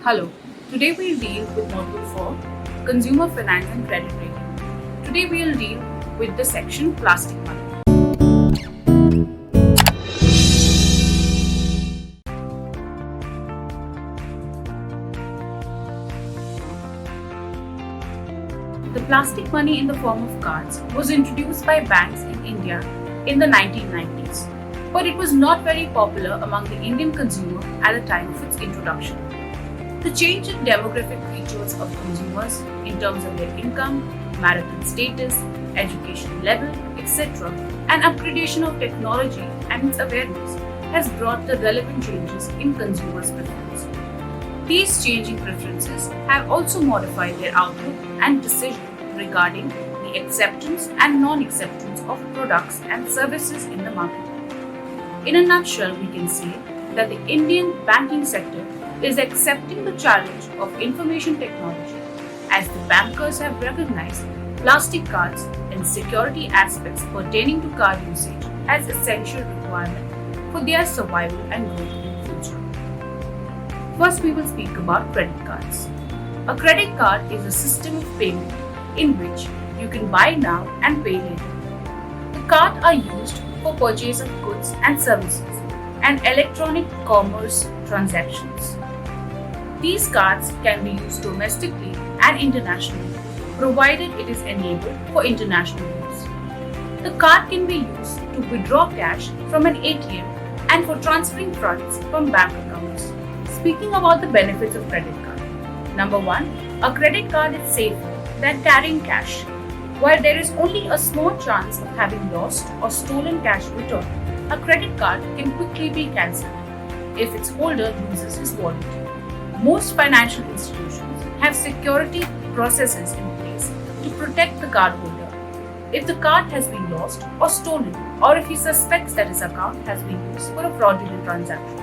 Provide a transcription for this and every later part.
Hello, today we'll deal with Module 4, Consumer Finance and Credit Rating. Today we'll deal with the section Plastic Money. The plastic money in the form of cards was introduced by banks in India in the 1990s, but it was not very popular among the Indian consumer at the time of its introduction. The change in demographic features of consumers in terms of their income, marital status, education level, etc., and upgradation of technology and its awareness has brought the relevant changes in consumers' preference. These changing preferences have also modified their outlook and decision regarding the acceptance and non-acceptance of products and services in the market. In a nutshell, we can say that the Indian banking sector is accepting the challenge of information technology as the bankers have recognized plastic cards and security aspects pertaining to card usage as essential requirement for their survival and growth in the future. First, we will speak about credit cards. A credit card is a system of payment in which you can buy now and pay later. The cards are used for purchase of goods and services and electronic commerce transactions. These cards can be used domestically and internationally, provided it is enabled for international use. The card can be used to withdraw cash from an ATM and for transferring funds from bank accounts. Speaking about the benefits of credit card. Number 1, a credit card is safer than carrying cash. While there is only a small chance of having lost or stolen cash returned, a credit card can quickly be cancelled if its holder loses his wallet. Most financial institutions have security processes in place to protect the cardholder. If the card has been lost or stolen, or if he suspects that his account has been used for a fraudulent transaction,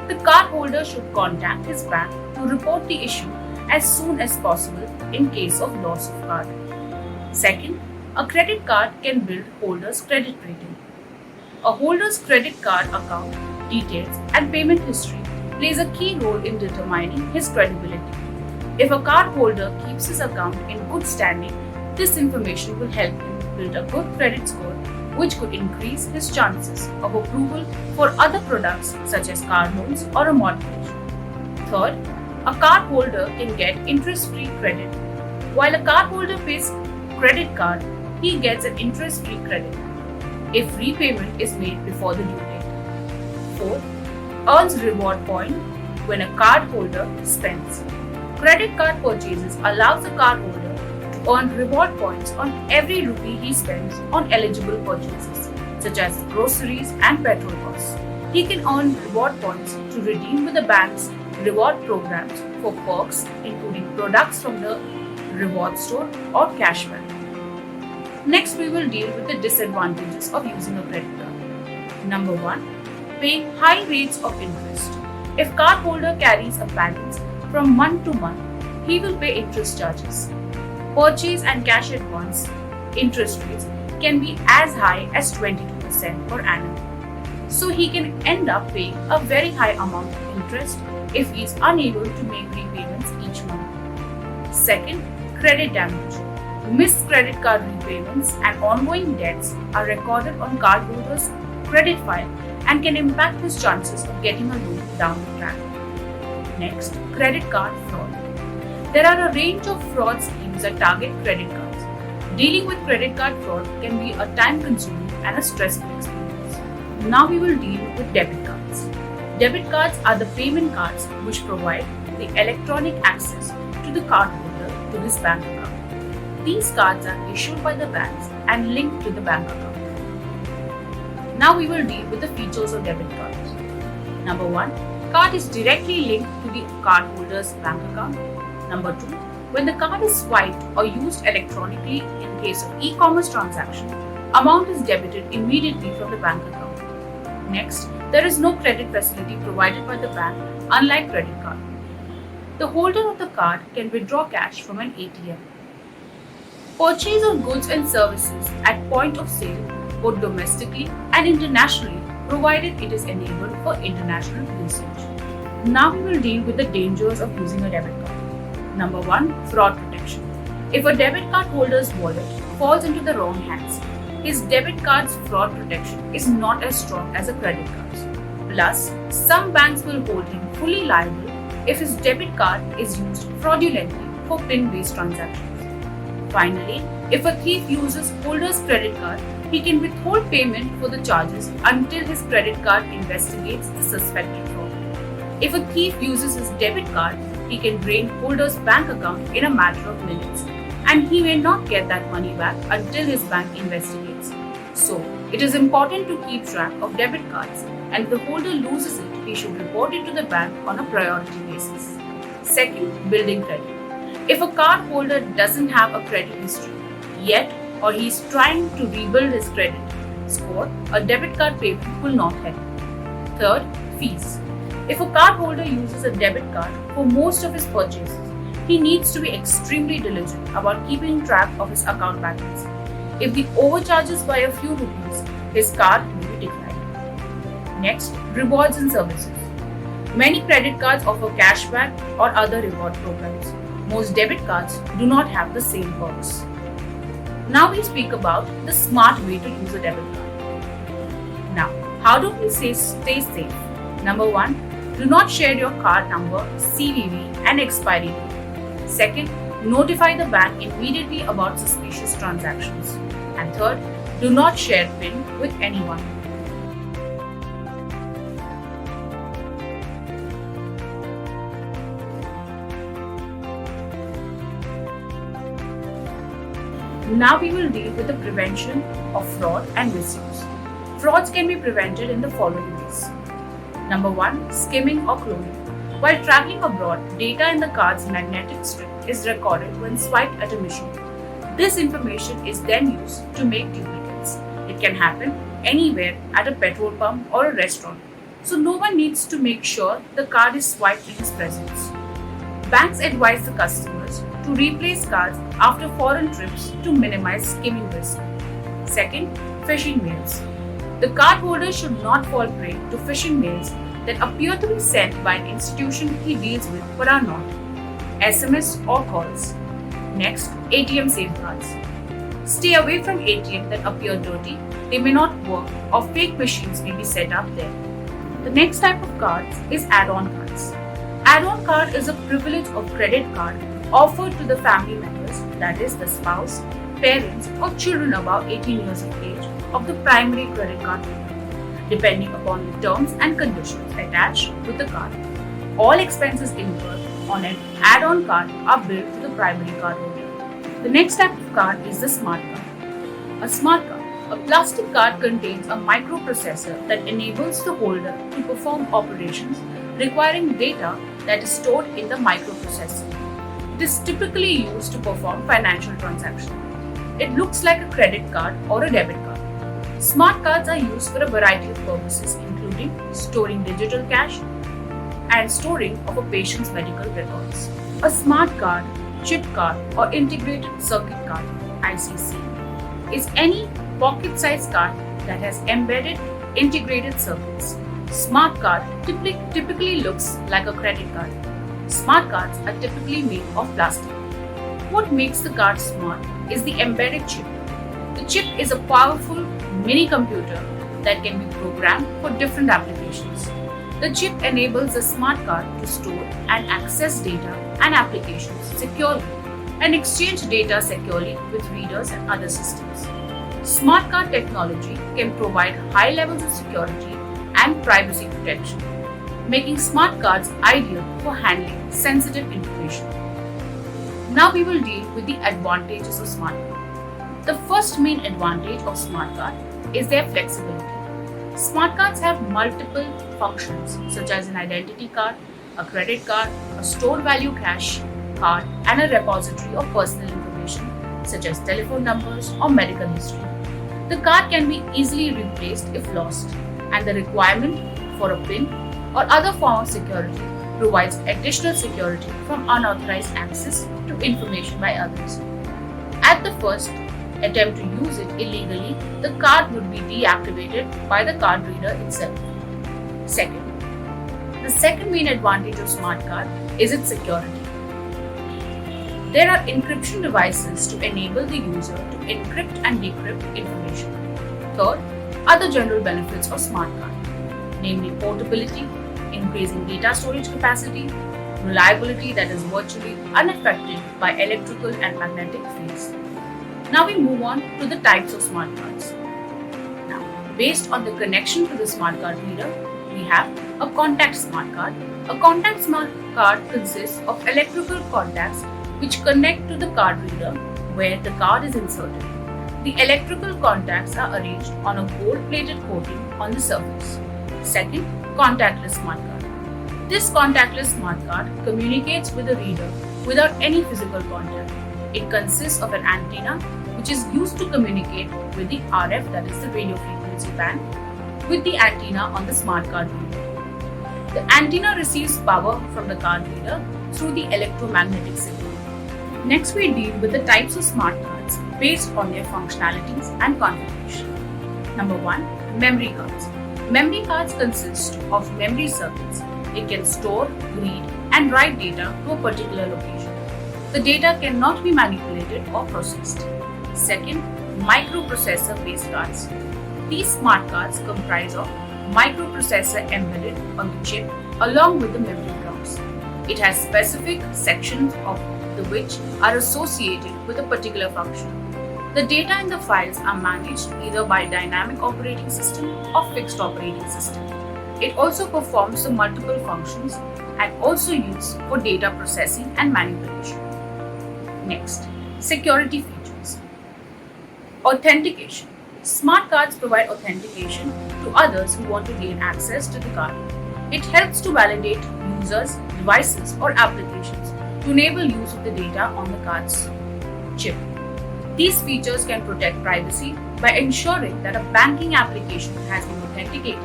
the cardholder should contact his bank to report the issue as soon as possible in case of loss of card. Second, a credit card can build holder's credit rating. A holder's credit card account details and payment history plays a key role in determining his credibility. If a cardholder keeps his account in good standing, this information will help him build a good credit score, which could increase his chances of approval for other products such as car loans or a mortgage. Third, a cardholder can get interest-free credit. While a cardholder pays credit card, he gets an interest-free credit if repayment is made before the due date. Fourth, earns reward point when a cardholder spends. Credit card purchases allows the cardholder to earn reward points on every rupee he spends on eligible purchases, such as groceries and petrol costs. He can earn reward points to redeem with the bank's reward programs for perks, including products from the reward store or cashback. Next, we will deal with the disadvantages of using a credit card. Number 1, paying high rates of interest. If cardholder carries a balance from month to month, he will pay interest charges. Purchase and cash advance interest rates can be as high as 22% per annum. So he can end up paying a very high amount of interest if he is unable to make repayments each month. Second, credit damage. Missed credit card repayments and ongoing debts are recorded on cardholder's credit file and can impact his chances of getting a loan down the track. Next, credit card fraud. There are a range of fraud schemes that target credit cards. Dealing with credit card fraud can be a time-consuming and a stressful experience. Now we will deal with debit cards. Debit cards are the payment cards which provide the electronic access to the cardholder to his bank account. These cards are issued by the banks and linked to the bank account. Now we will deal with the features of debit cards. Number 1, card is directly linked to the cardholder's bank account. Number 2, when the card is swiped or used electronically in case of e-commerce transaction, amount is debited immediately from the bank account. Next, there is no credit facility provided by the bank, unlike credit card. The holder of the card can withdraw cash from an ATM. Purchase of goods and services at point of sale both domestically and internationally, provided it is enabled for international usage. Now we will deal with the dangers of using a debit card. Number 1. Fraud protection. If a debit card holder's wallet falls into the wrong hands, his debit card's fraud protection is not as strong as a credit card's. Plus, some banks will hold him fully liable if his debit card is used fraudulently for PIN-based transactions. Finally, if a thief uses holder's credit card, he can withhold payment for the charges until his credit card investigates the suspected fraud. If a thief uses his debit card, he can drain holder's bank account in a matter of minutes, and he may not get that money back until his bank investigates. So, it is important to keep track of debit cards, and if the holder loses it, he should report it to the bank on a priority basis. Second, building credit. If a card holder doesn't have a credit history yet, or he is trying to rebuild his credit score, a debit card payment will not help. Third, fees. If a card holder uses a debit card for most of his purchases, he needs to be extremely diligent about keeping track of his account balance. If he overcharges by a few rupees, his card will be declined. Next, rewards and services. Many credit cards offer cashback or other reward programs. Most debit cards do not have the same perks. Now we speak about the smart way to use a debit card. Now, how do we stay safe? Number 1, do not share your card number, CVV and expiry date. Second, notify the bank immediately about suspicious transactions. And third, do not share PIN with anyone. Now we will deal with the prevention of fraud and misuse. Frauds can be prevented in the following ways. Number 1. Skimming or cloning. While traveling abroad, data in the card's magnetic strip is recorded when swiped at a machine. This information is then used to make duplicates. It can happen anywhere at a petrol pump or a restaurant, so no one needs to make sure the card is swiped in his presence. Banks advise the customers to replace cards after foreign trips to minimize skimming risk. Second, phishing mails. The cardholder should not fall prey to phishing mails that appear to be sent by an institution he deals with but are not. SMS or calls. Next, ATM safeguards. Stay away from ATM that appear dirty, they may not work, or fake machines may be set up there. The next type of cards is add-on cards. Add-on card is a privilege of credit card offered to the family members, that is the spouse, parents or children above 18 years of age of the primary credit card holder, depending upon the terms and conditions attached with the card. All expenses incurred on an add-on card are billed to the primary card holder. The next type of card is the smart card. A smart card, a plastic card, contains a microprocessor that enables the holder to perform operations requiring data that is stored in the microprocessor. It is typically used to perform financial transactions. It looks like a credit card or a debit card. Smart cards are used for a variety of purposes, including storing digital cash and storing of a patient's medical records. A smart card, chip card, or integrated circuit card (ICC) is any pocket-sized card that has embedded integrated circuits. Smart card typically looks like a credit card. Smart cards are typically made of plastic. What makes the card smart is the embedded chip. The chip is a powerful mini computer that can be programmed for different applications. The chip enables the smart card to store and access data and applications securely and exchange data securely with readers and other systems. Smart card technology can provide high levels of security and privacy protection, making smart cards ideal for handling sensitive information. Now we will deal with the advantages of smart card. The first main advantage of smart card is their flexibility. Smart cards have multiple functions such as an identity card, a credit card, a stored value cash card, and a repository of personal information such as telephone numbers or medical history. The card can be easily replaced if lost, and the requirement for a PIN or other form of security provides additional security from unauthorized access to information by others. At the first attempt to use it illegally, the card would be deactivated by the card reader itself. Second, The second main advantage of smart card is its security. There are encryption devices to enable the user to encrypt and decrypt information. Third, other general benefits of smart card, namely portability, increasing data storage capacity, reliability that is virtually unaffected by electrical and magnetic fields. Now we move on to the types of smart cards. Now, based on the connection to the smart card reader, we have a contact smart card. A contact smart card consists of electrical contacts which connect to the card reader where the card is inserted. The electrical contacts are arranged on a gold-plated coating on the surface. Second, contactless smart card. This contactless smart card communicates with the reader without any physical contact. It consists of an antenna which is used to communicate with the RF, that is the radio frequency band, with the antenna on the smart card reader. The antenna receives power from the card reader through the electromagnetic signal. Next, we deal with the types of smart cards based on their functionalities and configuration. Number 1. Memory cards. Memory cards consist of memory circuits. It can store, read, and write data to a particular location. The data cannot be manipulated or processed. Second, microprocessor-based cards. These smart cards comprise of microprocessor embedded on the chip along with the memory blocks. It has specific sections of which are associated with a particular function. The data in the files are managed either by dynamic operating system or fixed operating system. It also performs the multiple functions and also used for data processing and manipulation. Next, security features. Authentication. Smart cards provide authentication to others who want to gain access to the card. It helps to validate users, devices, or applications to enable use of the data on the card's chip. These features can protect privacy by ensuring that a banking application has been authenticated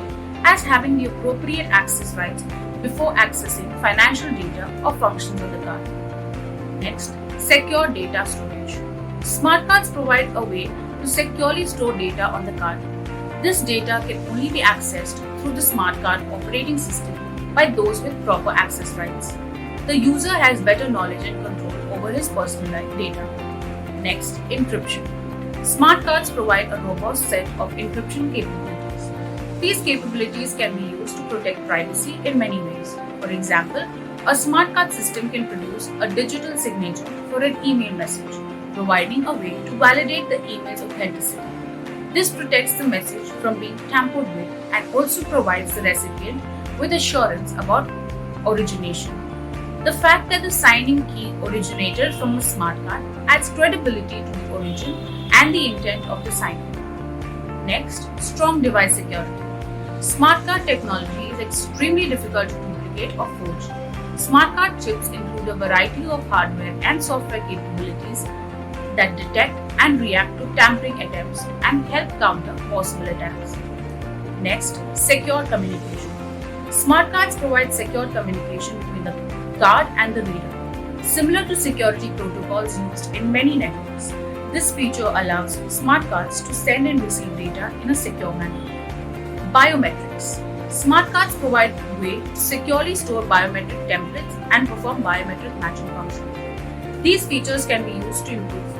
as having the appropriate access rights before accessing financial data or functions of the card. Next, secure data storage. Smart cards provide a way to securely store data on the card. This data can only be accessed through the smart card operating system by those with proper access rights. The user has better knowledge and control over his personal data. Next, encryption. Smart cards provide a robust set of encryption capabilities. These capabilities can be used to protect privacy in many ways. For example, a smart card system can produce a digital signature for an email message, providing a way to validate the email's authenticity. This protects the message from being tampered with and also provides the recipient with assurance about origination. The fact that the signing key originated from a smart card adds credibility to the origin and the intent of the signer. Next, strong device security. Smart card technology is extremely difficult to duplicate or forge. Smart card chips include a variety of hardware and software capabilities that detect and react to tampering attempts and help counter possible attacks. Next, secure communication. Smart cards provide secure communication between the card and the reader. Similar to security protocols used in many networks, this feature allows smart cards to send and receive data in a secure manner. Biometrics. Smart cards provide a way to securely store biometric templates and perform biometric matching functions. These features can be used to improve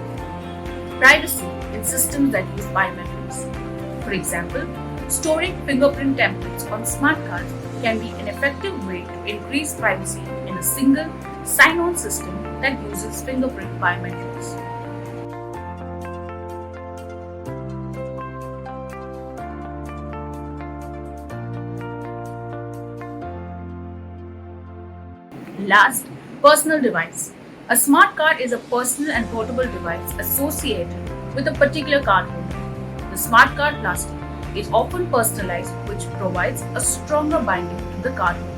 privacy in systems that use biometrics. For example, storing fingerprint templates on smart cards can be an effective way to increase privacy in a single sign-on system that uses fingerprint biometrics. Last, personal device. A smart card is a personal and portable device associated with a particular card holder. The smart card plastic is often personalized, which provides a stronger binding to the card holder.